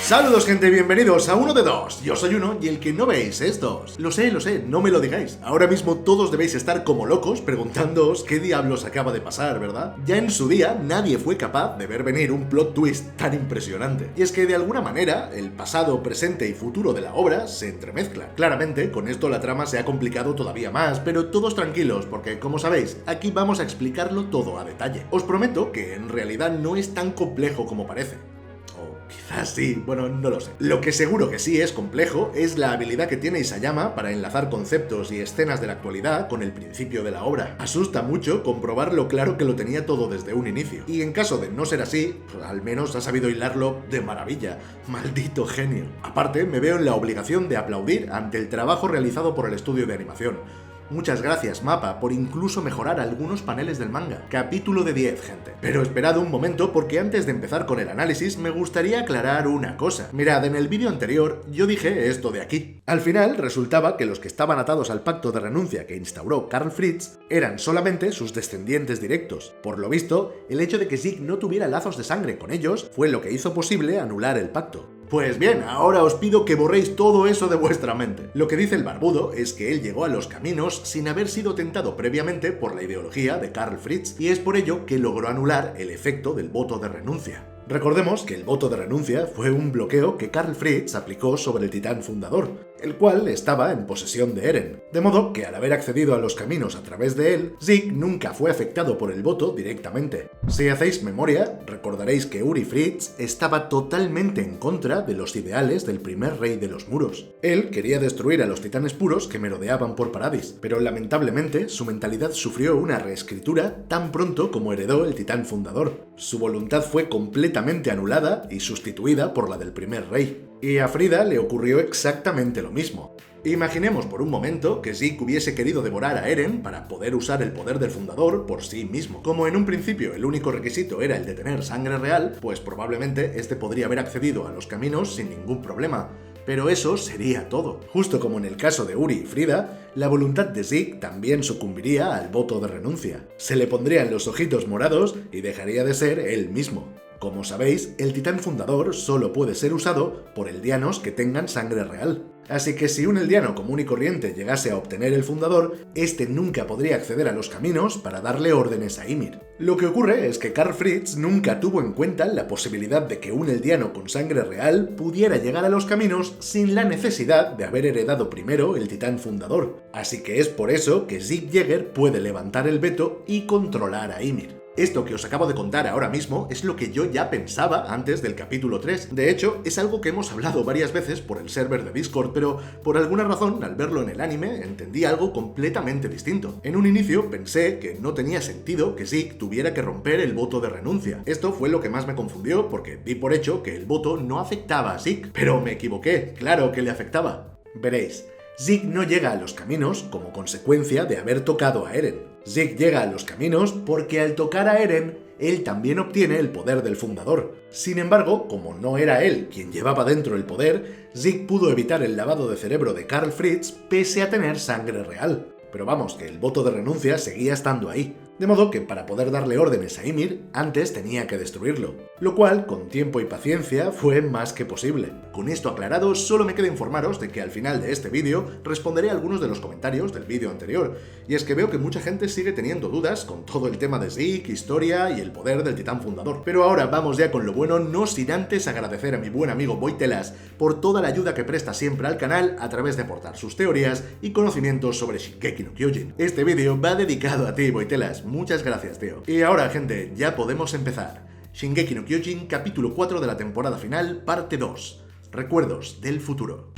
Saludos gente, bienvenidos a Uno de Dos. Yo soy uno y el que no veis es dos. Lo sé, no me lo digáis. Ahora mismo todos debéis estar como locos preguntándoos qué diablos acaba de pasar, ¿verdad? Ya en su día nadie fue capaz de ver venir un plot twist tan impresionante. Y es que de alguna manera el pasado, presente y futuro de la obra se entremezclan. Claramente con esto la trama se ha complicado todavía más, pero todos tranquilos porque como sabéis, aquí vamos a explicarlo todo a detalle. Os prometo que en realidad no es tan complejo como parece. Quizás sí, bueno, no lo sé. Lo que seguro que sí es complejo es la habilidad que tiene Isayama para enlazar conceptos y escenas de la actualidad con el principio de la obra. Asusta mucho comprobar lo claro que lo tenía todo desde un inicio. Y en caso de no ser así, pues al menos ha sabido hilarlo de maravilla. Maldito genio. Aparte, me veo en la obligación de aplaudir ante el trabajo realizado por el estudio de animación. Muchas gracias, Mappa, por incluso mejorar algunos paneles del manga. Capítulo de 10, gente. Pero esperad un momento porque antes de empezar con el análisis me gustaría aclarar una cosa. Mirad, en el vídeo anterior yo dije esto de aquí. Al final resultaba que los que estaban atados al pacto de renuncia que instauró Karl Fritz eran solamente sus descendientes directos. Por lo visto, el hecho de que Zeke no tuviera lazos de sangre con ellos fue lo que hizo posible anular el pacto. Pues bien, ahora os pido que borréis todo eso de vuestra mente. Lo que dice el barbudo es que él llegó a los caminos sin haber sido tentado previamente por la ideología de Karl Fritz y es por ello que logró anular el efecto del voto de renuncia. Recordemos que el voto de renuncia fue un bloqueo que Karl Fritz aplicó sobre el titán fundador, el cual estaba en posesión de Eren, de modo que al haber accedido a los caminos a través de él, Zeke nunca fue afectado por el voto directamente. Si hacéis memoria, recordaréis que Uri Fritz estaba totalmente en contra de los ideales del primer rey de los muros. Él quería destruir a los titanes puros que merodeaban por Paradis, pero lamentablemente su mentalidad sufrió una reescritura tan pronto como heredó el titán fundador. Su voluntad fue completamente anulada y sustituida por la del primer rey. Y a Frida le ocurrió exactamente lo mismo. Imaginemos por un momento que Zeke hubiese querido devorar a Eren para poder usar el poder del fundador por sí mismo. Como en un principio el único requisito era el de tener sangre real, pues probablemente este podría haber accedido a los caminos sin ningún problema. Pero eso sería todo. Justo como en el caso de Uri y Frida, la voluntad de Zeke también sucumbiría al voto de renuncia. Se le pondrían los ojitos morados y dejaría de ser él mismo. Como sabéis, el titán fundador solo puede ser usado por eldianos que tengan sangre real. Así que si un eldiano común y corriente llegase a obtener el fundador, este nunca podría acceder a los caminos para darle órdenes a Ymir. Lo que ocurre es que Karl Fritz nunca tuvo en cuenta la posibilidad de que un eldiano con sangre real pudiera llegar a los caminos sin la necesidad de haber heredado primero el titán fundador. Así que es por eso que Zeke Yeager puede levantar el veto y controlar a Ymir. Esto que os acabo de contar ahora mismo es lo que yo ya pensaba antes del capítulo 3. De hecho, es algo que hemos hablado varias veces por el server de Discord, pero por alguna razón, al verlo en el anime, entendí algo completamente distinto. En un inicio pensé que no tenía sentido que Zeke tuviera que romper el voto de renuncia. Esto fue lo que más me confundió porque di por hecho que el voto no afectaba a Zeke. Pero me equivoqué, claro que le afectaba. Veréis, Zeke no llega a los caminos como consecuencia de haber tocado a Eren. Zeke llega a los caminos porque al tocar a Eren, él también obtiene el poder del fundador. Sin embargo, como no era él quien llevaba dentro el poder, Zeke pudo evitar el lavado de cerebro de Karl Fritz pese a tener sangre real. Pero vamos, que el voto de renuncia seguía estando ahí. De modo que para poder darle órdenes a Ymir, antes tenía que destruirlo. Lo cual, con tiempo y paciencia, fue más que posible. Con esto aclarado, solo me queda informaros de que al final de este vídeo responderé a algunos de los comentarios del vídeo anterior. Y es que veo que mucha gente sigue teniendo dudas con todo el tema de Zeke, historia y el poder del titán fundador. Pero ahora vamos ya con lo bueno, no sin antes agradecer a mi buen amigo Boitelas por toda la ayuda que presta siempre al canal a través de aportar sus teorías y conocimientos sobre Shingeki no Kyojin. Este vídeo va dedicado a ti, Boitelas. Muchas gracias, tío. Y ahora, gente, ya podemos empezar. Shingeki no Kyojin, capítulo 4 de la temporada final, parte 2. Recuerdos del futuro.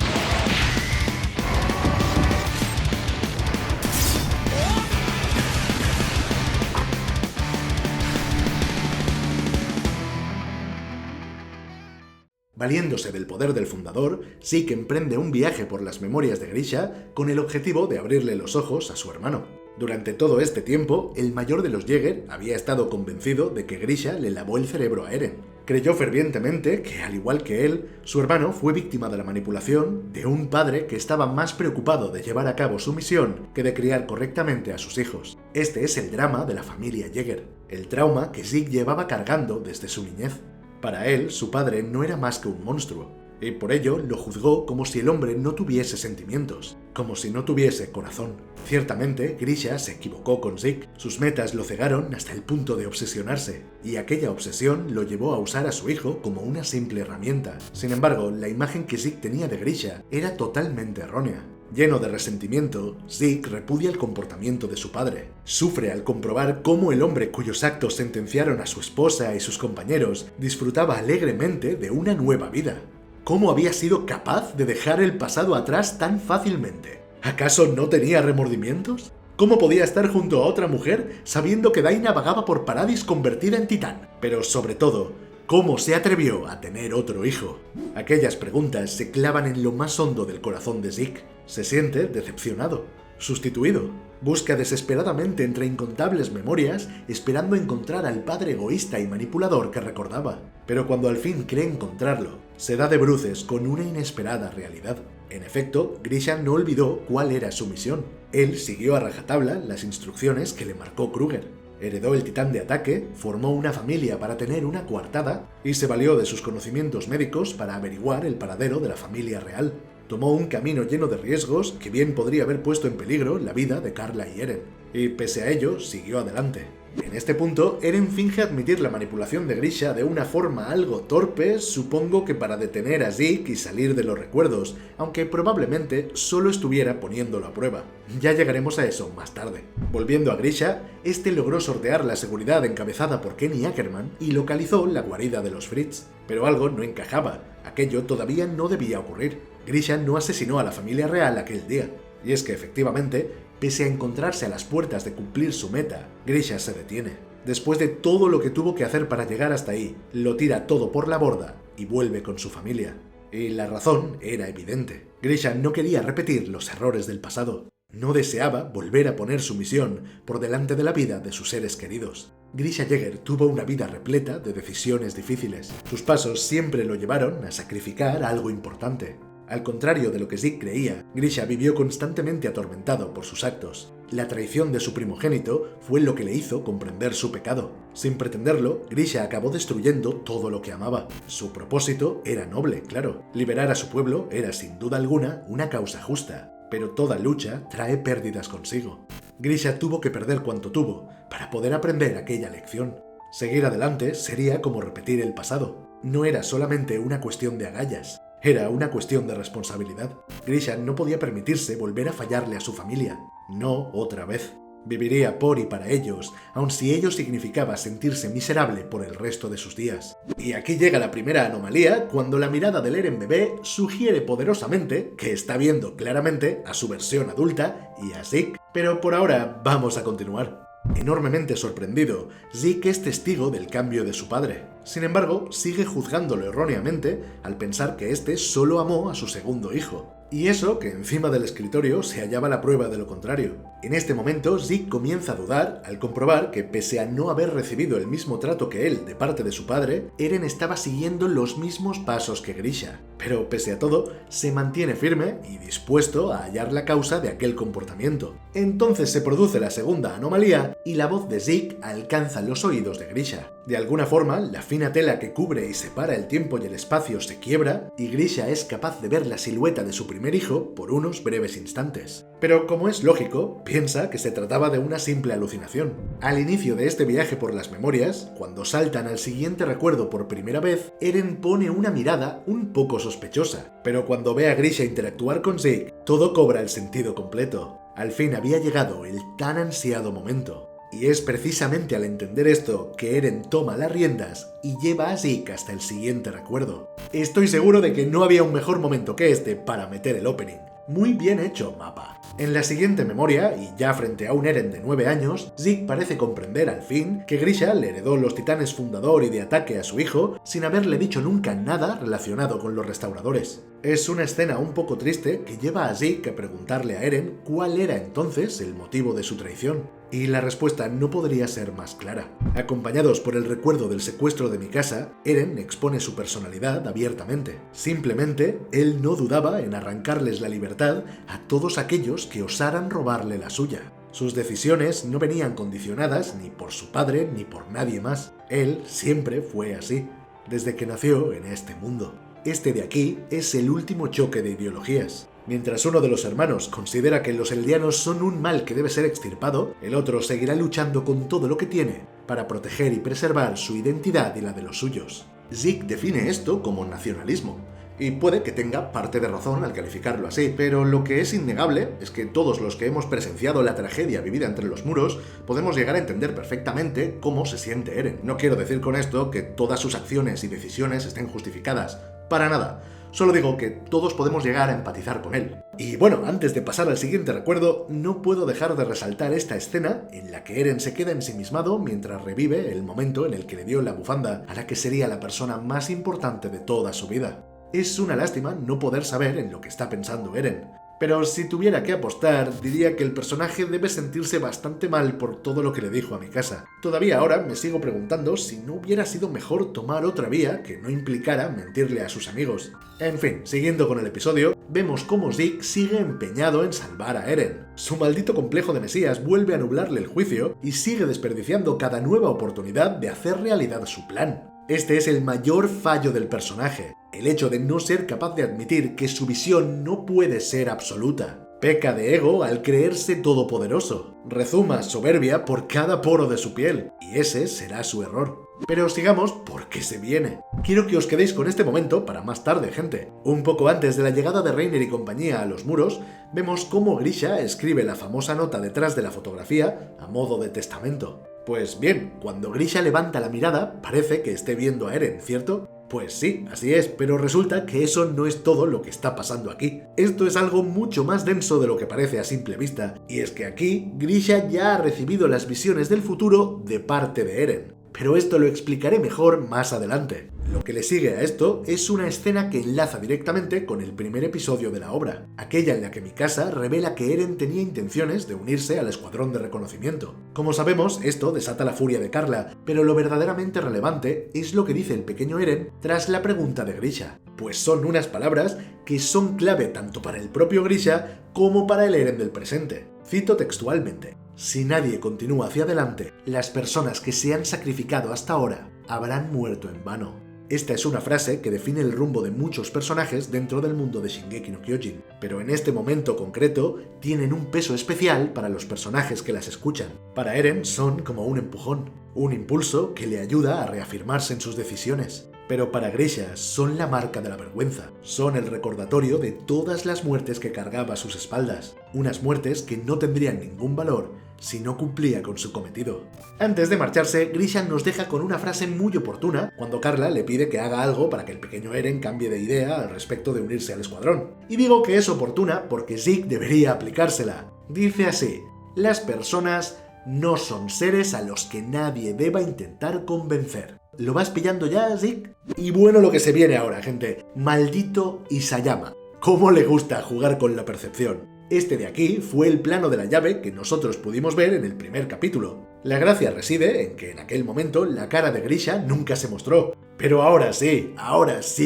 Valiéndose del poder del fundador, Zeke emprende un viaje por las memorias de Grisha con el objetivo de abrirle los ojos a su hermano. Durante todo este tiempo, el mayor de los Yeager había estado convencido de que Grisha le lavó el cerebro a Eren. Creyó fervientemente que, al igual que él, su hermano fue víctima de la manipulación de un padre que estaba más preocupado de llevar a cabo su misión que de criar correctamente a sus hijos. Este es el drama de la familia Yeager, el trauma que Zeke llevaba cargando desde su niñez. Para él, su padre no era más que un monstruo, y por ello lo juzgó como si el hombre no tuviese sentimientos, como si no tuviese corazón. Ciertamente, Grisha se equivocó con Zeke, sus metas lo cegaron hasta el punto de obsesionarse, y aquella obsesión lo llevó a usar a su hijo como una simple herramienta. Sin embargo, la imagen que Zeke tenía de Grisha era totalmente errónea. Lleno de resentimiento, Zeke repudia el comportamiento de su padre. Sufre al comprobar cómo el hombre cuyos actos sentenciaron a su esposa y sus compañeros disfrutaba alegremente de una nueva vida. ¿Cómo había sido capaz de dejar el pasado atrás tan fácilmente? ¿Acaso no tenía remordimientos? ¿Cómo podía estar junto a otra mujer sabiendo que Daina vagaba por Paradis convertida en titán? Pero sobre todo, ¿cómo se atrevió a tener otro hijo? Aquellas preguntas se clavan en lo más hondo del corazón de Zeke. Se siente decepcionado, sustituido. Busca desesperadamente entre incontables memorias, esperando encontrar al padre egoísta y manipulador que recordaba. Pero cuando al fin cree encontrarlo, se da de bruces con una inesperada realidad. En efecto, Grisha no olvidó cuál era su misión. Él siguió a rajatabla las instrucciones que le marcó Kruger. Heredó el titán de ataque, formó una familia para tener una coartada y se valió de sus conocimientos médicos para averiguar el paradero de la familia real. Tomó un camino lleno de riesgos que bien podría haber puesto en peligro la vida de Carla y Eren, y pese a ello siguió adelante. En este punto, Eren finge admitir la manipulación de Grisha de una forma algo torpe, supongo que para detener a Zeke y salir de los recuerdos, aunque probablemente solo estuviera poniéndolo a prueba. Ya llegaremos a eso más tarde. Volviendo a Grisha, este logró sortear la seguridad encabezada por Kenny Ackerman y localizó la guarida de los Fritz. Pero algo no encajaba, aquello todavía no debía ocurrir. Grisha no asesinó a la familia real aquel día. Y es que efectivamente, pese a encontrarse a las puertas de cumplir su meta, Grisha se detiene. Después de todo lo que tuvo que hacer para llegar hasta ahí, lo tira todo por la borda y vuelve con su familia. Y la razón era evidente. Grisha no quería repetir los errores del pasado. No deseaba volver a poner su misión por delante de la vida de sus seres queridos. Grisha Jäger tuvo una vida repleta de decisiones difíciles. Sus pasos siempre lo llevaron a sacrificar algo importante. Al contrario de lo que Zeke creía, Grisha vivió constantemente atormentado por sus actos. La traición de su primogénito fue lo que le hizo comprender su pecado. Sin pretenderlo, Grisha acabó destruyendo todo lo que amaba. Su propósito era noble, claro. Liberar a su pueblo era sin duda alguna una causa justa, pero toda lucha trae pérdidas consigo. Grisha tuvo que perder cuanto tuvo para poder aprender aquella lección. Seguir adelante sería como repetir el pasado. No era solamente una cuestión de agallas. Era una cuestión de responsabilidad. Grisha no podía permitirse volver a fallarle a su familia. No otra vez. Viviría por y para ellos, aun si ello significaba sentirse miserable por el resto de sus días. Y aquí llega la primera anomalía, cuando la mirada del Eren bebé sugiere poderosamente que está viendo claramente a su versión adulta y a Zeke. Pero por ahora vamos a continuar. Enormemente sorprendido, Zeke es testigo del cambio de su padre. Sin embargo, sigue juzgándolo erróneamente al pensar que este solo amó a su segundo hijo. Y eso que encima del escritorio se hallaba la prueba de lo contrario. En este momento, Zeke comienza a dudar al comprobar que pese a no haber recibido el mismo trato que él de parte de su padre, Eren estaba siguiendo los mismos pasos que Grisha. Pero pese a todo, se mantiene firme y dispuesto a hallar la causa de aquel comportamiento. Entonces se produce la segunda anomalía y la voz de Zeke alcanza los oídos de Grisha. De alguna forma, la fina tela que cubre y separa el tiempo y el espacio se quiebra y Grisha es capaz de ver la silueta de su primer hijo por unos breves instantes. Pero como es lógico, piensa que se trataba de una simple alucinación. Al inicio de este viaje por las memorias, cuando saltan al siguiente recuerdo por primera vez, Eren pone una mirada un poco sospechosa. Pero cuando ve a Grisha interactuar con Zeke, todo cobra el sentido completo. Al fin había llegado el tan ansiado momento. Y es precisamente al entender esto que Eren toma las riendas y lleva a Zeke hasta el siguiente recuerdo. Estoy seguro de que no había un mejor momento que este para meter el opening. Muy bien hecho, mapa. En la siguiente memoria, y ya frente a un Eren de 9 años, Zeke parece comprender al fin que Grisha le heredó los titanes fundador y de ataque a su hijo sin haberle dicho nunca nada relacionado con los restauradores. Es una escena un poco triste que lleva a Zeke a preguntarle a Eren cuál era entonces el motivo de su traición. Y la respuesta no podría ser más clara. Acompañados por el recuerdo del secuestro de Mikasa, Eren expone su personalidad abiertamente. Simplemente, él no dudaba en arrancarles la libertad a todos aquellos que osaran robarle la suya. Sus decisiones no venían condicionadas ni por su padre ni por nadie más. Él siempre fue así. desde que nació en este mundo. Este de aquí es el último choque de ideologías. Mientras uno de los hermanos considera que los eldianos son un mal que debe ser extirpado, el otro seguirá luchando con todo lo que tiene para proteger y preservar su identidad y la de los suyos. Zeke define esto como nacionalismo, y puede que tenga parte de razón al calificarlo así, pero lo que es innegable es que todos los que hemos presenciado la tragedia vivida entre los muros podemos llegar a entender perfectamente cómo se siente Eren. No quiero decir con esto que todas sus acciones y decisiones estén justificadas, para nada. Solo digo que todos podemos llegar a empatizar con él. Y bueno, antes de pasar al siguiente recuerdo, no puedo dejar de resaltar esta escena en la que Eren se queda ensimismado mientras revive el momento en el que le dio la bufanda a la que sería la persona más importante de toda su vida. Es una lástima no poder saber en lo que está pensando Eren. Pero si tuviera que apostar, diría que el personaje debe sentirse bastante mal por todo lo que le dijo a Mikasa. Todavía ahora me sigo preguntando si no hubiera sido mejor tomar otra vía que no implicara mentirle a sus amigos. En fin, siguiendo con el episodio, vemos cómo Zeke sigue empeñado en salvar a Eren. Su maldito complejo de Mesías vuelve a nublarle el juicio y sigue desperdiciando cada nueva oportunidad de hacer realidad su plan. Este es el mayor fallo del personaje, el hecho de no ser capaz de admitir que su visión no puede ser absoluta. Peca de ego al creerse todopoderoso, rezuma soberbia por cada poro de su piel, y ese será su error. Pero sigamos porque se viene. Quiero que os quedéis con este momento para más tarde, gente. Un poco antes de la llegada de Reiner y compañía a los muros, vemos cómo Grisha escribe la famosa nota detrás de la fotografía a modo de testamento. Pues bien, cuando Grisha levanta la mirada, parece que esté viendo a Eren, ¿cierto? Pues sí, así es, pero resulta que eso no es todo lo que está pasando aquí. Esto es algo mucho más denso de lo que parece a simple vista, y es que aquí Grisha ya ha recibido las visiones del futuro de parte de Eren. Pero esto lo explicaré mejor más adelante. Lo que le sigue a esto es una escena que enlaza directamente con el primer episodio de la obra, aquella en la que Mikasa revela que Eren tenía intenciones de unirse al escuadrón de reconocimiento. Como sabemos, esto desata la furia de Carla, pero lo verdaderamente relevante es lo que dice el pequeño Eren tras la pregunta de Grisha, pues son unas palabras que son clave tanto para el propio Grisha como para el Eren del presente. Cito textualmente: "Si nadie continúa hacia adelante, las personas que se han sacrificado hasta ahora habrán muerto en vano". Esta es una frase que define el rumbo de muchos personajes dentro del mundo de Shingeki no Kyojin, pero en este momento concreto tienen un peso especial para los personajes que las escuchan. Para Eren son como un empujón, un impulso que le ayuda a reafirmarse en sus decisiones. Pero para Grisha son la marca de la vergüenza, son el recordatorio de todas las muertes que cargaba a sus espaldas, unas muertes que no tendrían ningún valor si no cumplía con su cometido. Antes de marcharse, Grisha nos deja con una frase muy oportuna cuando Carla le pide que haga algo para que el pequeño Eren cambie de idea al respecto de unirse al escuadrón. Y digo que es oportuna porque Zeke debería aplicársela. Dice así: "Las personas no son seres a los que nadie deba intentar convencer". ¿Lo vas pillando ya, Zeke? Y bueno, lo que se viene ahora, gente. Maldito Isayama. ¿Cómo le gusta jugar con la percepción? Este de aquí fue el plano de la llave que nosotros pudimos ver en el primer capítulo. La gracia reside en que en aquel momento la cara de Grisha nunca se mostró, pero ahora sí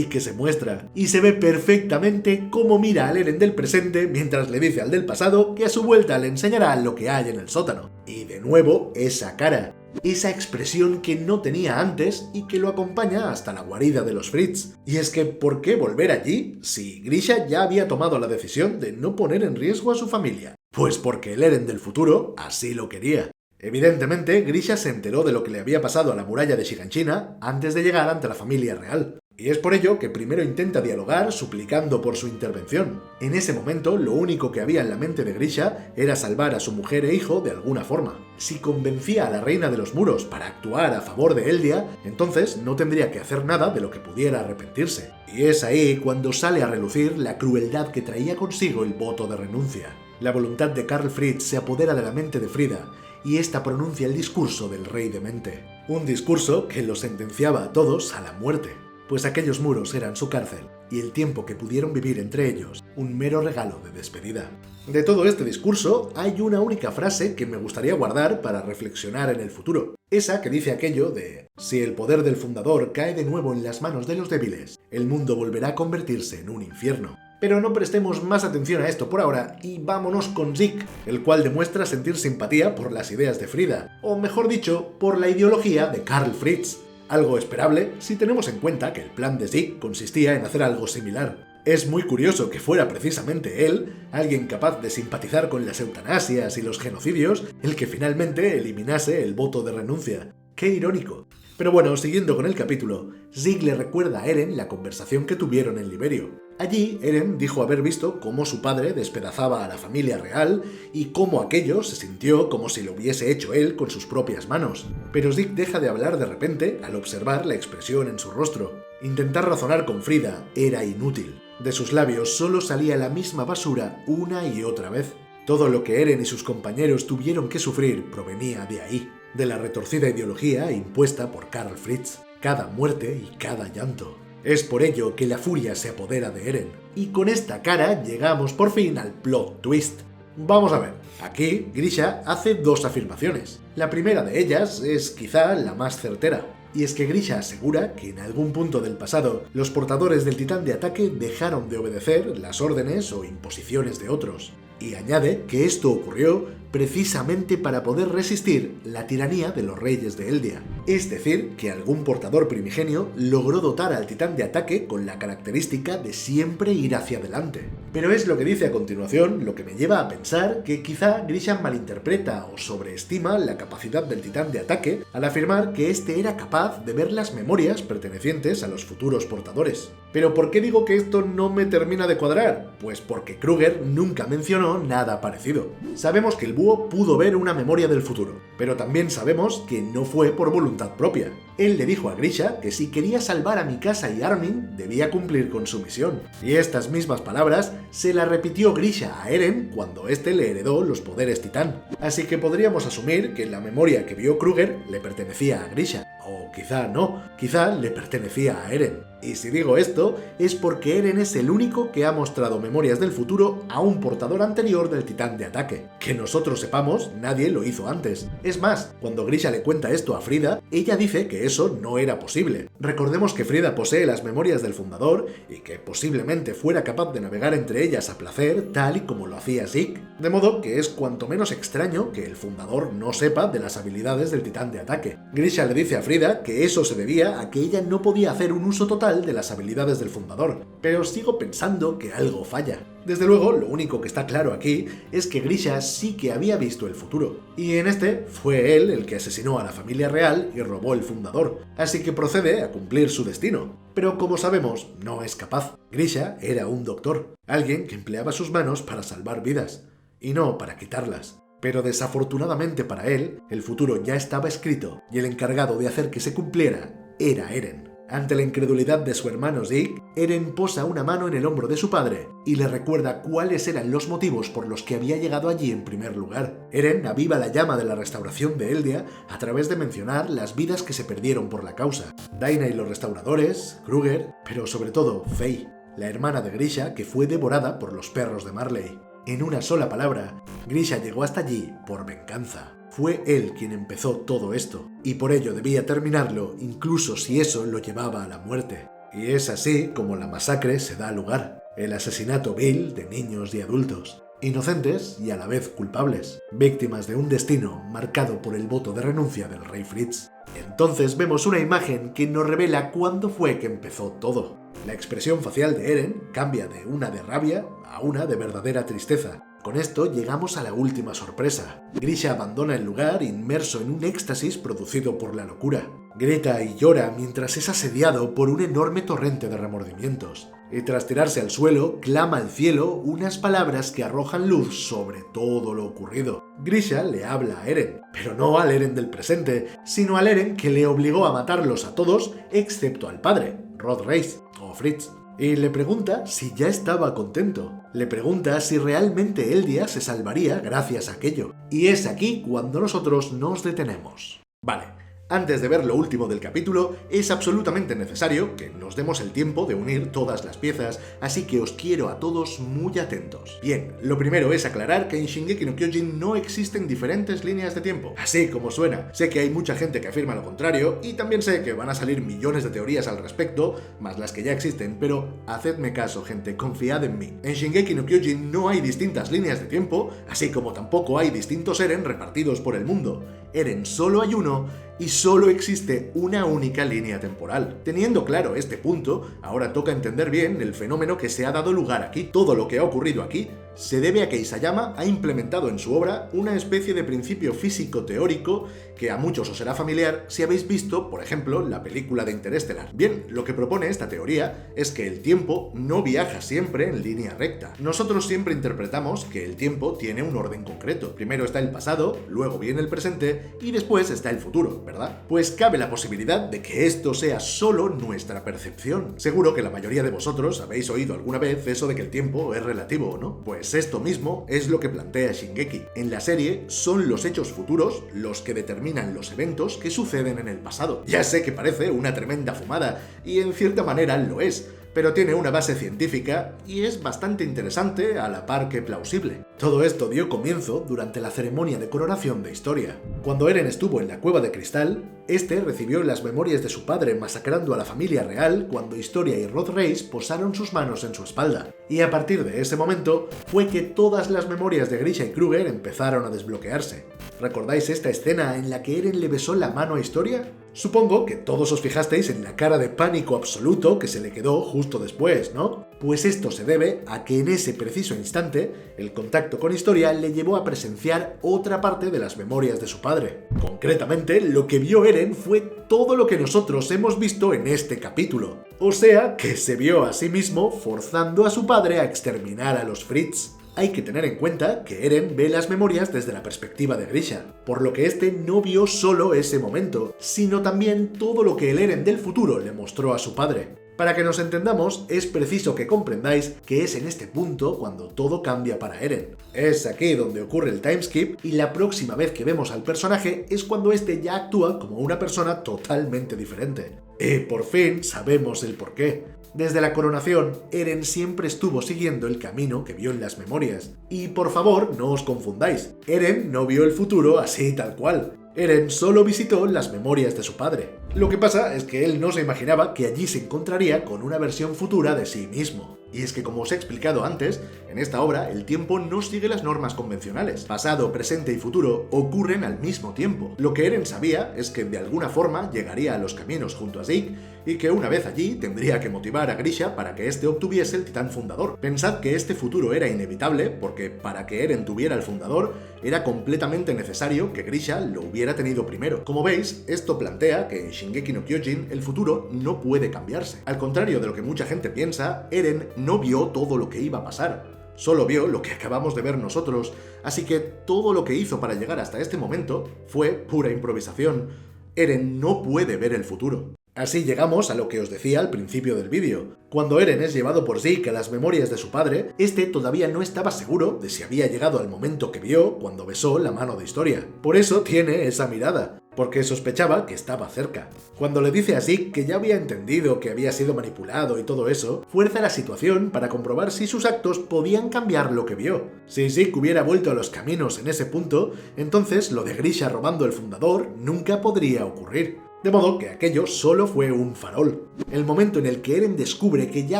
que se muestra, y se ve perfectamente cómo mira al Eren del presente mientras le dice al del pasado que a su vuelta le enseñará lo que hay en el sótano. Y de nuevo esa cara, esa expresión que no tenía antes y que lo acompaña hasta la guarida de los Fritz. Y es que, ¿por qué volver allí si Grisha ya había tomado la decisión de no poner en riesgo a su familia? Pues porque el Eren del futuro así lo quería. Evidentemente, Grisha se enteró de lo que le había pasado a la muralla de Shiganshina antes de llegar ante la familia real. Y es por ello que primero intenta dialogar suplicando por su intervención. En ese momento, lo único que había en la mente de Grisha era salvar a su mujer e hijo de alguna forma. Si convencía a la reina de los muros para actuar a favor de Eldia, entonces no tendría que hacer nada de lo que pudiera arrepentirse. Y es ahí cuando sale a relucir la crueldad que traía consigo el voto de renuncia. La voluntad de Karl Fritz se apodera de la mente de Frida, y esta pronuncia el discurso del rey demente. Un discurso que los sentenciaba a todos a la muerte, pues aquellos muros eran su cárcel, y el tiempo que pudieron vivir entre ellos, un mero regalo de despedida. De todo este discurso, hay una única frase que me gustaría guardar para reflexionar en el futuro. Esa que dice aquello de: "Si el poder del fundador cae de nuevo en las manos de los débiles, el mundo volverá a convertirse en un infierno". Pero no prestemos más atención a esto por ahora y vámonos con Zeke, el cual demuestra sentir simpatía por las ideas de Frida, o mejor dicho, por la ideología de Karl Fritz. algo esperable si tenemos en cuenta que el plan de Zeke consistía en hacer algo similar. Es muy curioso que fuera precisamente él, alguien capaz de simpatizar con las eutanasias y los genocidios, el que finalmente eliminase el voto de renuncia. ¡Qué irónico! Pero bueno, siguiendo con el capítulo, Zeke le recuerda a Eren la conversación que tuvieron en Liberio. Allí, Eren dijo haber visto cómo su padre despedazaba a la familia real y cómo aquello se sintió como si lo hubiese hecho él con sus propias manos. Pero Zeke deja de hablar de repente al observar la expresión en su rostro. Intentar razonar con Frida era inútil. De sus labios solo salía la misma basura una y otra vez. Todo lo que Eren y sus compañeros tuvieron que sufrir provenía de ahí, de la retorcida ideología impuesta por Karl Fritz. Cada muerte y cada llanto. Es por ello que la furia se apodera de Eren. Y con esta cara llegamos por fin al plot twist. Vamos a ver, aquí Grisha hace dos afirmaciones. La primera de ellas es quizá la más certera. Y es que Grisha asegura que en algún punto del pasado los portadores del titán de ataque dejaron de obedecer las órdenes o imposiciones de otros. Y añade que esto ocurrió precisamente para poder resistir la tiranía de los reyes de Eldia. Es decir, que algún portador primigenio logró dotar al titán de ataque con la característica de siempre ir hacia adelante. Pero es lo que dice a continuación lo que me lleva a pensar que quizá Grisha malinterpreta o sobreestima la capacidad del titán de ataque al afirmar que este era capaz de ver las memorias pertenecientes a los futuros portadores. ¿Pero por qué digo que esto no me termina de cuadrar? Pues porque Kruger nunca mencionó nada parecido. Sabemos que el búho pudo ver una memoria del futuro, pero también sabemos que no fue por voluntad propia. Él le dijo a Grisha que si quería salvar a Mikasa y Armin, debía cumplir con su misión. Y estas mismas palabras se las repitió Grisha a Eren cuando éste le heredó los poderes titán. Así que podríamos asumir que la memoria que vio Kruger le pertenecía a Grisha. O quizá no, quizá le pertenecía a Eren. Y si digo esto, es porque Eren es el único que ha mostrado memorias del futuro a un portador anterior del titán de ataque. Que nosotros sepamos, nadie lo hizo antes. Es más, cuando Grisha le cuenta esto a Frida, ella dice que eso no era posible. Recordemos que Frida posee las memorias del fundador y que posiblemente fuera capaz de navegar entre ellas a placer, tal y como lo hacía Zeke. De modo que es cuanto menos extraño que el fundador no sepa de las habilidades del titán de ataque. Grisha le dice a Frida que eso se debía a que ella no podía hacer un uso total de las habilidades del fundador, pero sigo pensando que algo falla. Desde luego, lo único que está claro aquí es que Grisha sí que había visto el futuro, y en este fue él el que asesinó a la familia real y robó el fundador, así que procede a cumplir su destino. Pero como sabemos, no es capaz. Grisha era un doctor, alguien que empleaba sus manos para salvar vidas, y no para quitarlas. Pero desafortunadamente para él, el futuro ya estaba escrito, y el encargado de hacer que se cumpliera era Eren. Ante la incredulidad de su hermano Zeke, Eren posa una mano en el hombro de su padre y le recuerda cuáles eran los motivos por los que había llegado allí en primer lugar. Eren aviva la llama de la restauración de Eldia a través de mencionar las vidas que se perdieron por la causa. Daina y los restauradores, Kruger, pero sobre todo Faye, la hermana de Grisha que fue devorada por los perros de Marley. En una sola palabra, Grisha llegó hasta allí por venganza. Fue él quien empezó todo esto, y por ello debía terminarlo incluso si eso lo llevaba a la muerte. Y es así como la masacre se da lugar, el asesinato vil de niños y adultos, inocentes y a la vez culpables, víctimas de un destino marcado por el voto de renuncia del rey Fritz. Entonces vemos una imagen que nos revela cuándo fue que empezó todo. La expresión facial de Eren cambia de una de rabia a una de verdadera tristeza. Con esto llegamos a la última sorpresa. Grisha abandona el lugar inmerso en un éxtasis producido por la locura. Grita y llora mientras es asediado por un enorme torrente de remordimientos. Y tras tirarse al suelo, clama al cielo unas palabras que arrojan luz sobre todo lo ocurrido. Grisha le habla a Eren, pero no al Eren del presente, sino al Eren que le obligó a matarlos a todos excepto al padre, Rod Reis o Fritz. Y le pregunta si ya estaba contento. Le pregunta si realmente Eldia se salvaría gracias a aquello. Y es aquí cuando nosotros nos detenemos. Vale. Antes de ver lo último del capítulo, es absolutamente necesario que nos demos el tiempo de unir todas las piezas, así que os quiero a todos muy atentos. Bien, lo primero es aclarar que en Shingeki no Kyojin no existen diferentes líneas de tiempo, así como suena. Sé que hay mucha gente que afirma lo contrario, y también sé que van a salir millones de teorías al respecto, más las que ya existen, pero hacedme caso, gente, confiad en mí. En Shingeki no Kyojin no hay distintas líneas de tiempo, así como tampoco hay distintos Eren repartidos por el mundo. Eren solo hay uno y solo existe una única línea temporal. Teniendo claro este punto, ahora toca entender bien el fenómeno que se ha dado lugar aquí. Todo lo que ha ocurrido aquí se debe a que Isayama ha implementado en su obra una especie de principio físico teórico que a muchos os será familiar si habéis visto, por ejemplo, la película de Interestelar. Bien, lo que propone esta teoría es que el tiempo no viaja siempre en línea recta. Nosotros siempre interpretamos que el tiempo tiene un orden concreto. Primero está el pasado, luego viene el presente y después está el futuro, ¿verdad? Pues cabe la posibilidad de que esto sea solo nuestra percepción. Seguro que la mayoría de vosotros habéis oído alguna vez eso de que el tiempo es relativo, ¿no? Pues esto mismo es lo que plantea Shingeki. En la serie son los hechos futuros los que determinan los eventos que suceden en el pasado. Ya sé que parece una tremenda fumada, y en cierta manera lo es, pero tiene una base científica y es bastante interesante a la par que plausible. Todo esto dio comienzo durante la ceremonia de coronación de Historia. Cuando Eren estuvo en la Cueva de Cristal, este recibió las memorias de su padre masacrando a la familia real cuando Historia y Rod Reis posaron sus manos en su espalda. Y a partir de ese momento fue que todas las memorias de Grisha y Kruger empezaron a desbloquearse. ¿Recordáis esta escena en la que Eren le besó la mano a Historia? Supongo que todos os fijasteis en la cara de pánico absoluto que se le quedó justo después, ¿no? Pues esto se debe a que en ese preciso instante, el contacto con Historia le llevó a presenciar otra parte de las memorias de su padre. Concretamente, lo que vio Eren fue todo lo que nosotros hemos visto en este capítulo. O sea, que se vio a sí mismo forzando a su padre a exterminar a los Fritz. Hay que tener en cuenta que Eren ve las memorias desde la perspectiva de Grisha, por lo que este no vio solo ese momento, sino también todo lo que el Eren del futuro le mostró a su padre. Para que nos entendamos, es preciso que comprendáis que es en este punto cuando todo cambia para Eren. Es aquí donde ocurre el timeskip y la próxima vez que vemos al personaje es cuando este ya actúa como una persona totalmente diferente. Y por fin sabemos el porqué. Desde la coronación, Eren siempre estuvo siguiendo el camino que vio en las memorias. Y por favor, no os confundáis, Eren no vio el futuro así tal cual. Eren solo visitó las memorias de su padre. Lo que pasa es que él no se imaginaba que allí se encontraría con una versión futura de sí mismo. Y es que, como os he explicado antes, en esta obra el tiempo no sigue las normas convencionales. Pasado, presente y futuro ocurren al mismo tiempo. Lo que Eren sabía es que de alguna forma llegaría a los caminos junto a Zeke y que una vez allí tendría que motivar a Grisha para que éste obtuviese el titán fundador. Pensad que este futuro era inevitable porque para que Eren tuviera el fundador era completamente necesario que Grisha lo hubiera tenido primero. Como veis, esto plantea que en Shingeki no Kyojin el futuro no puede cambiarse. Al contrario de lo que mucha gente piensa, Eren no vio todo lo que iba a pasar. Solo vio lo que acabamos de ver nosotros, así que todo lo que hizo para llegar hasta este momento fue pura improvisación. Eren no puede ver el futuro. Así llegamos a lo que os decía al principio del vídeo. Cuando Eren es llevado por Zeke a las memorias de su padre, este todavía no estaba seguro de si había llegado al momento que vio cuando besó la mano de Historia. Por eso tiene esa mirada, porque sospechaba que estaba cerca. Cuando le dice a Zeke que ya había entendido que había sido manipulado y todo eso, fuerza la situación para comprobar si sus actos podían cambiar lo que vio. Si Zeke hubiera vuelto a los caminos en ese punto, entonces lo de Grisha robando el fundador nunca podría ocurrir. De modo que aquello solo fue un farol. El momento en el que Eren descubre que ya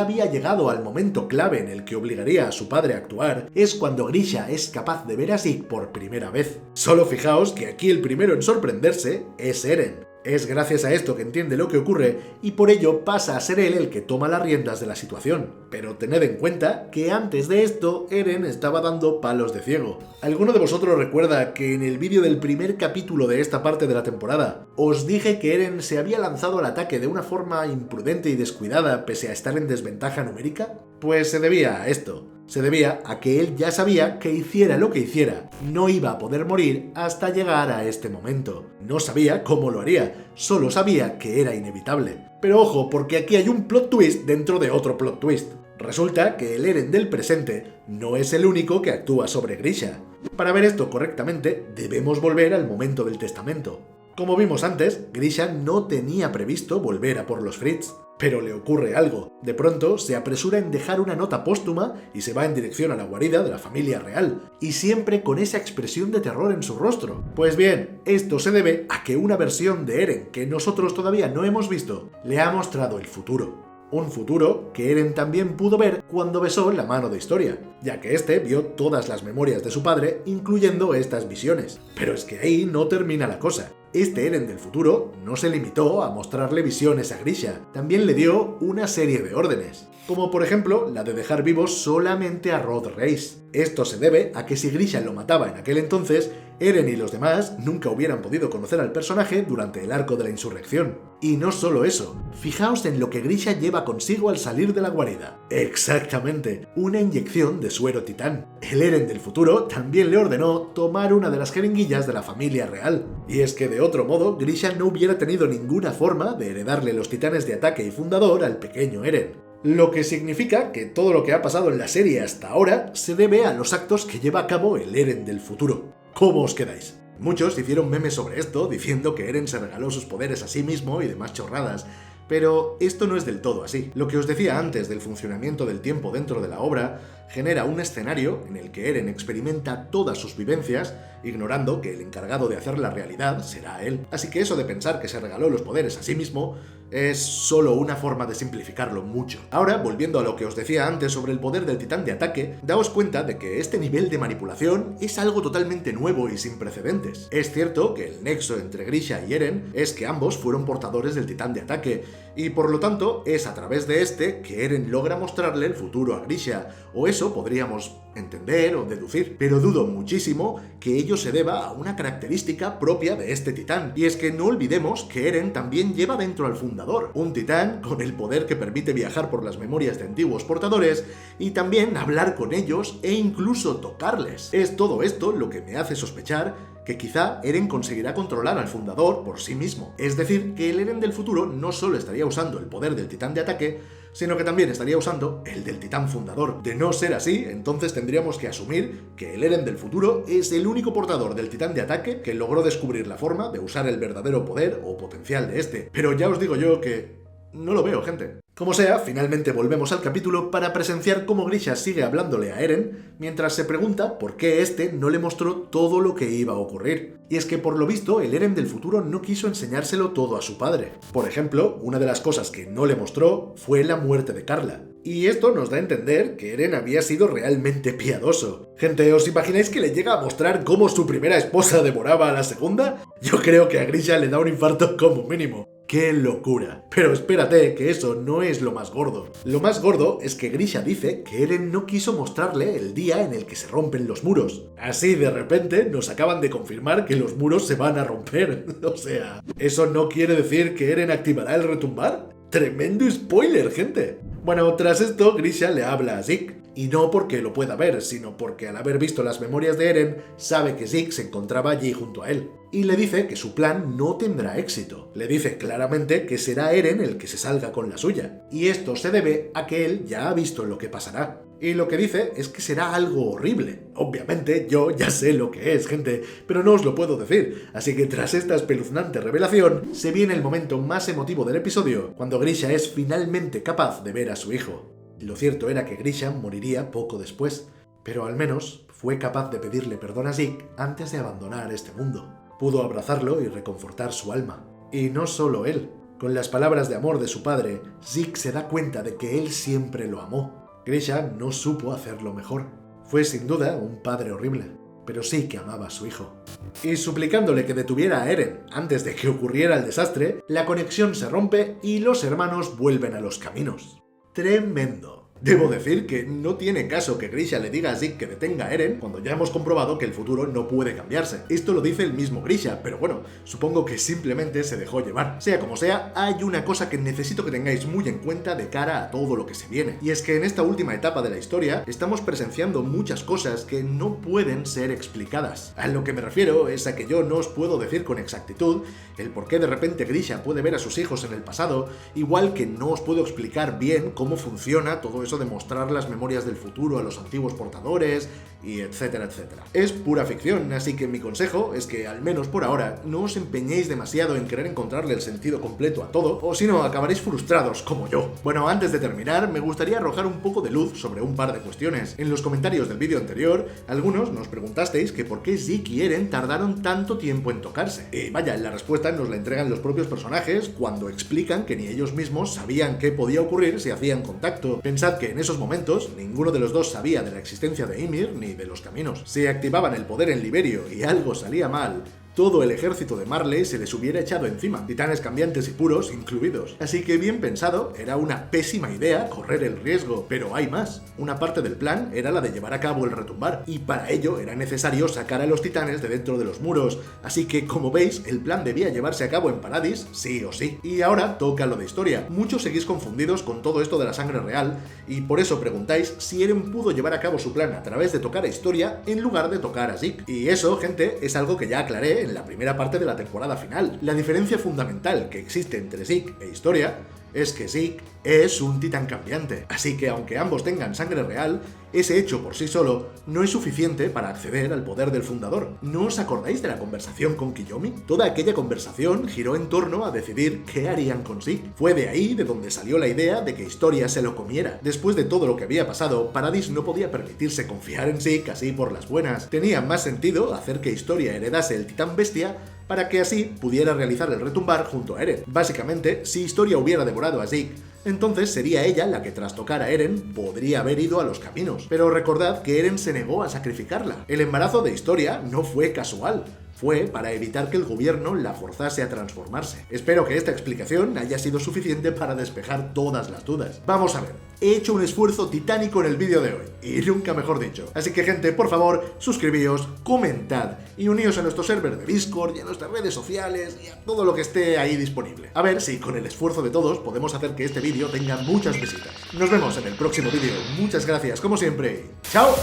había llegado al momento clave en el que obligaría a su padre a actuar es cuando Grisha es capaz de ver a Zeke por primera vez. Solo fijaos que aquí el primero en sorprenderse es Eren. Es gracias a esto que entiende lo que ocurre y por ello pasa a ser él el que toma las riendas de la situación. Pero tened en cuenta que antes de esto Eren estaba dando palos de ciego. ¿Alguno de vosotros recuerda que en el vídeo del primer capítulo de esta parte de la temporada os dije que Eren se había lanzado al ataque de una forma imprudente y descuidada pese a estar en desventaja numérica? Pues se debía a esto. Se debía a que él ya sabía que hiciera lo que hiciera, no iba a poder morir hasta llegar a este momento. No sabía cómo lo haría, solo sabía que era inevitable. Pero ojo, porque aquí hay un plot twist dentro de otro plot twist. Resulta que el Eren del presente no es el único que actúa sobre Grisha. Para ver esto correctamente, debemos volver al momento del testamento. Como vimos antes, Grisha no tenía previsto volver a por los Fritz. Pero le ocurre algo. De pronto se apresura en dejar una nota póstuma y se va en dirección a la guarida de la familia real, y siempre con esa expresión de terror en su rostro. Pues bien, esto se debe a que una versión de Eren que nosotros todavía no hemos visto le ha mostrado el futuro. Un futuro que Eren también pudo ver cuando besó la mano de Historia, ya que este vio todas las memorias de su padre, incluyendo estas visiones. Pero es que ahí no termina la cosa. Este Eren del futuro no se limitó a mostrarle visiones a Grisha, también le dio una serie de órdenes, como por ejemplo la de dejar vivos solamente a Rod Reis. Esto se debe a que si Grisha lo mataba en aquel entonces, Eren y los demás nunca hubieran podido conocer al personaje durante el arco de la insurrección. Y no solo eso, fijaos en lo que Grisha lleva consigo al salir de la guarida. Exactamente, una inyección de suero titán. El Eren del futuro también le ordenó tomar una de las jeringuillas de la familia real. Y es que de otro modo, Grisha no hubiera tenido ninguna forma de heredarle los titanes de ataque y fundador al pequeño Eren. Lo que significa que todo lo que ha pasado en la serie hasta ahora se debe a los actos que lleva a cabo el Eren del futuro. ¿Cómo os quedáis? Muchos hicieron memes sobre esto, diciendo que Eren se regaló sus poderes a sí mismo y demás chorradas, pero esto no es del todo así. Lo que os decía antes del funcionamiento del tiempo dentro de la obra genera un escenario en el que Eren experimenta todas sus vivencias, ignorando que el encargado de hacer la realidad será él. Así que eso de pensar que se regaló los poderes a sí mismo es solo una forma de simplificarlo mucho. Ahora, volviendo a lo que os decía antes sobre el poder del titán de ataque, daos cuenta de que este nivel de manipulación es algo totalmente nuevo y sin precedentes. Es cierto que el nexo entre Grisha y Eren es que ambos fueron portadores del titán de ataque, y por lo tanto es a través de este que Eren logra mostrarle el futuro a Grisha, o eso podríamos entender o deducir, pero dudo muchísimo que ello se deba a una característica propia de este titán, y es que no olvidemos que Eren también lleva dentro al fundador, un titán con el poder que permite viajar por las memorias de antiguos portadores y también hablar con ellos e incluso tocarles. Es todo esto lo que me hace sospechar que quizá Eren conseguirá controlar al fundador por sí mismo. Es decir, que el Eren del futuro no solo estaría usando el poder del titán de ataque, sino que también estaría usando el del titán fundador. De no ser así, entonces tendríamos que asumir que el Eren del futuro es el único portador del titán de ataque que logró descubrir la forma de usar el verdadero poder o potencial de este. Pero ya os digo yo que no lo veo, gente. Como sea, finalmente volvemos al capítulo para presenciar cómo Grisha sigue hablándole a Eren mientras se pregunta por qué este no le mostró todo lo que iba a ocurrir. Y es que por lo visto el Eren del futuro no quiso enseñárselo todo a su padre. Por ejemplo, una de las cosas que no le mostró fue la muerte de Carla. Y esto nos da a entender que Eren había sido realmente piadoso. Gente, ¿os imagináis que le llega a mostrar cómo su primera esposa devoraba a la segunda? Yo creo que a Grisha le da un infarto como mínimo. ¡Qué locura! Pero espérate, que eso no es lo más gordo. Lo más gordo es que Grisha dice que Eren no quiso mostrarle el día en el que se rompen los muros. Así de repente nos acaban de confirmar que los muros se van a romper. O sea, ¿eso no quiere decir que Eren activará el retumbar? ¡Tremendo spoiler, gente! Bueno, tras esto, Grisha le habla a Zeke. Y no porque lo pueda ver, sino porque al haber visto las memorias de Eren, sabe que Zeke se encontraba allí junto a él. Y le dice que su plan no tendrá éxito. Le dice claramente que será Eren el que se salga con la suya. Y esto se debe a que él ya ha visto lo que pasará. Y lo que dice es que será algo horrible. Obviamente yo ya sé lo que es, gente, pero no os lo puedo decir. Así que tras esta espeluznante revelación, se viene el momento más emotivo del episodio, cuando Grisha es finalmente capaz de ver a su hijo. Lo cierto era que Grisha moriría poco después, pero al menos fue capaz de pedirle perdón a Zeke antes de abandonar este mundo. Pudo abrazarlo y reconfortar su alma. Y no solo él. Con las palabras de amor de su padre, Zeke se da cuenta de que él siempre lo amó. Grisha no supo hacerlo mejor. Fue sin duda un padre horrible, pero sí que amaba a su hijo. Y suplicándole que detuviera a Eren antes de que ocurriera el desastre, la conexión se rompe y los hermanos vuelven a los caminos. Tremendo. Debo decir que no tiene caso que Grisha le diga a Zeke que detenga a Eren cuando ya hemos comprobado que el futuro no puede cambiarse. Esto lo dice el mismo Grisha, pero bueno, supongo que simplemente se dejó llevar. Sea como sea, hay una cosa que necesito que tengáis muy en cuenta de cara a todo lo que se viene. Y es que en esta última etapa de la historia estamos presenciando muchas cosas que no pueden ser explicadas. A lo que me refiero es a que yo no os puedo decir con exactitud el por qué de repente Grisha puede ver a sus hijos en el pasado, igual que no os puedo explicar bien cómo funciona todo eso eso de mostrar las memorias del futuro a los antiguos portadores, y etcétera, etcétera. Es pura ficción, así que mi consejo es que, al menos por ahora, no os empeñéis demasiado en querer encontrarle el sentido completo a todo, o si no, acabaréis frustrados como yo. Bueno, antes de terminar, me gustaría arrojar un poco de luz sobre un par de cuestiones. En los comentarios del vídeo anterior, algunos nos preguntasteis que por qué Zeke y Eren tardaron tanto tiempo en tocarse. Y vaya, la respuesta nos la entregan los propios personajes cuando explican que ni ellos mismos sabían qué podía ocurrir si hacían contacto. Pensad que en esos momentos, ninguno de los dos sabía de la existencia de Ymir ni de los caminos. Si activaban el poder en Liberio y algo salía mal, todo el ejército de Marley se les hubiera echado encima, titanes cambiantes y puros incluidos. Así que, bien pensado, era una pésima idea correr el riesgo, pero hay más. Una parte del plan era la de llevar a cabo el retumbar, y para ello era necesario sacar a los titanes de dentro de los muros, así que, como veis, el plan debía llevarse a cabo en Paradis, sí o sí. Y ahora toca lo de historia. Muchos seguís confundidos con todo esto de la sangre real, y por eso preguntáis si Eren pudo llevar a cabo su plan a través de tocar a Historia en lugar de tocar a Zeke. Y eso, gente, es algo que ya aclaré en la primera parte de la temporada final. La diferencia fundamental que existe entre Zeke e Historia es que Zeke es un titán cambiante, así que aunque ambos tengan sangre real, ese hecho por sí solo no es suficiente para acceder al poder del fundador. ¿No os acordáis de la conversación con Kiyomi? Toda aquella conversación giró en torno a decidir qué harían con Zeke. Fue de ahí de donde salió la idea de que Historia se lo comiera. Después de todo lo que había pasado, Paradis no podía permitirse confiar en Zeke así por las buenas. Tenía más sentido hacer que Historia heredase el titán bestia para que así pudiera realizar el retumbar junto a Eren. Básicamente, si Historia hubiera devorado a Zeke, entonces sería ella la que tras tocar a Eren podría haber ido a los caminos. Pero recordad que Eren se negó a sacrificarla. El embarazo de Historia no fue casual. Fue para evitar que el gobierno la forzase a transformarse. Espero que esta explicación haya sido suficiente para despejar todas las dudas. Vamos a ver, he hecho un esfuerzo titánico en el vídeo de hoy, y nunca mejor dicho. Así que, gente, por favor, suscribíos, comentad y uníos a nuestro server de Discord y a nuestras redes sociales y a todo lo que esté ahí disponible. A ver si con el esfuerzo de todos podemos hacer que este vídeo tenga muchas visitas. Nos vemos en el próximo vídeo. Muchas gracias, como siempre. ¡Chao!